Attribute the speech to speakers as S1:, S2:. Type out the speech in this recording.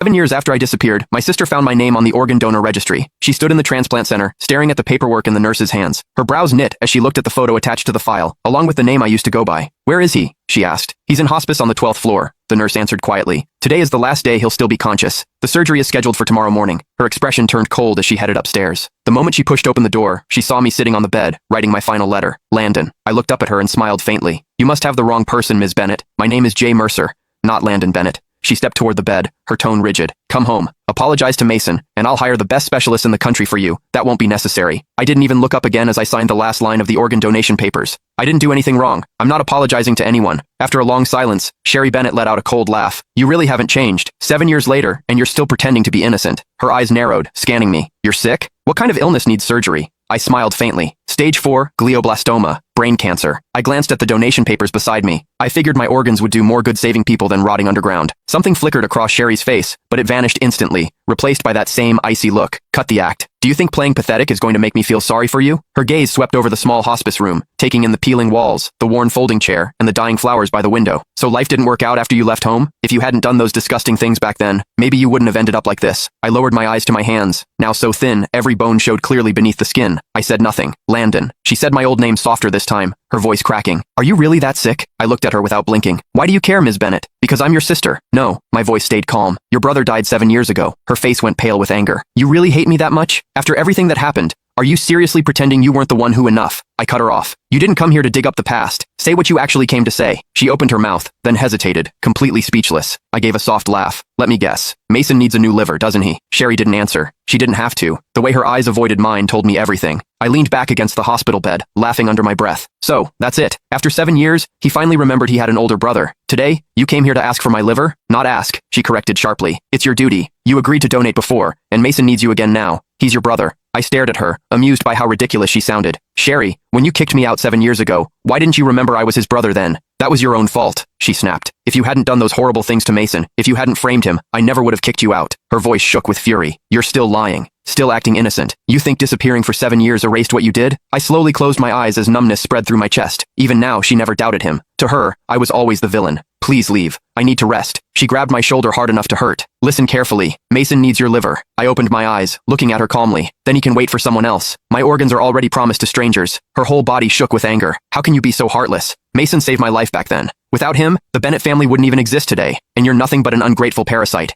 S1: 7 years after I disappeared, my sister found my name on the organ donor registry. She stood in the transplant center, staring at the paperwork in the nurse's hands. Her brows knit as she looked at the photo attached to the file, along with the name I used to go by. "Where is he?" she asked. "He's in hospice on the 12th floor," the nurse answered quietly. "Today is the last day he'll still be conscious. The surgery is scheduled for tomorrow morning." Her expression turned cold as she headed upstairs. The moment she pushed open the door, she saw me sitting on the bed, writing my final letter. Landon. I looked up at her and smiled faintly. "You must have the wrong person, Ms. Bennett. My name is Jay Mercer, not Landon Bennett." She stepped toward the bed, her tone rigid. "Come home. Apologize to Mason, and I'll hire the best specialist in the country for you. That won't be necessary." I didn't even look up again as I signed the last line of the organ donation papers. I didn't do anything wrong. I'm not apologizing to anyone. After a long silence, Sherry Bennett let out a cold laugh. "You really haven't changed. 7 years later, and you're still pretending to be innocent." Her eyes narrowed, scanning me. "You're sick? What kind of illness needs surgery?" I smiled faintly. "Stage 4, glioblastoma, brain cancer." I glanced at the donation papers beside me. I figured my organs would do more good saving people than rotting underground. Something flickered across Sherry's face, but it vanished instantly, replaced by that same icy look. "Cut the act. Do you think playing pathetic is going to make me feel sorry for you?" Her gaze swept over the small hospice room, taking in the peeling walls, the worn folding chair, and the dying flowers by the window. "So life didn't work out after you left home? If you hadn't done those disgusting things back then, maybe you wouldn't have ended up like this." I lowered my eyes to my hands, now so thin, every bone showed clearly beneath the skin. I said nothing. "Landon." She said my old name softer this time, her voice cracking. "Are you really that sick?" I looked at her without blinking. "Why do you care, Ms. Bennett?" "Because I'm your sister." "No." My voice stayed calm. "Your brother died 7 years ago." Her face went pale with anger. "You really hate me that much? After everything that happened? Are you seriously pretending you weren't the one who enough?" I cut her off. "You didn't come here to dig up the past. Say what you actually came to say." She opened her mouth, then hesitated, completely speechless. I gave a soft laugh. "Let me guess. Mason needs a new liver, doesn't he?" Sherry didn't answer. She didn't have to. The way her eyes avoided mine told me everything. I leaned back against the hospital bed, laughing under my breath. "So, that's it. After 7 years, he finally remembered he had an older brother. Today, you came here to ask for my liver?" "Not ask," she corrected sharply. "It's your duty. You agreed to donate before, and Mason needs you again now. He's your brother." I stared at her, amused by how ridiculous she sounded. "Sherry, when you kicked me out 7 years ago, why didn't you remember I was his brother then?" "That was your own fault," she snapped. "If you hadn't done those horrible things to Mason, if you hadn't framed him, I never would have kicked you out." Her voice shook with fury. "You're still lying. Still acting innocent. You think disappearing for 7 years erased what you did?" I slowly closed my eyes as numbness spread through my chest. Even now, she never doubted him. To her, I was always the villain. "Please leave. I need to rest." She grabbed my shoulder hard enough to hurt. "Listen carefully. Mason needs your liver." I opened my eyes, looking at her calmly. "Then he can wait for someone else. My organs are already promised to strangers." Her whole body shook with anger. "How can you be so heartless? Mason saved my life back then. Without him, the Bennett family wouldn't even exist today, and you're nothing but an ungrateful parasite."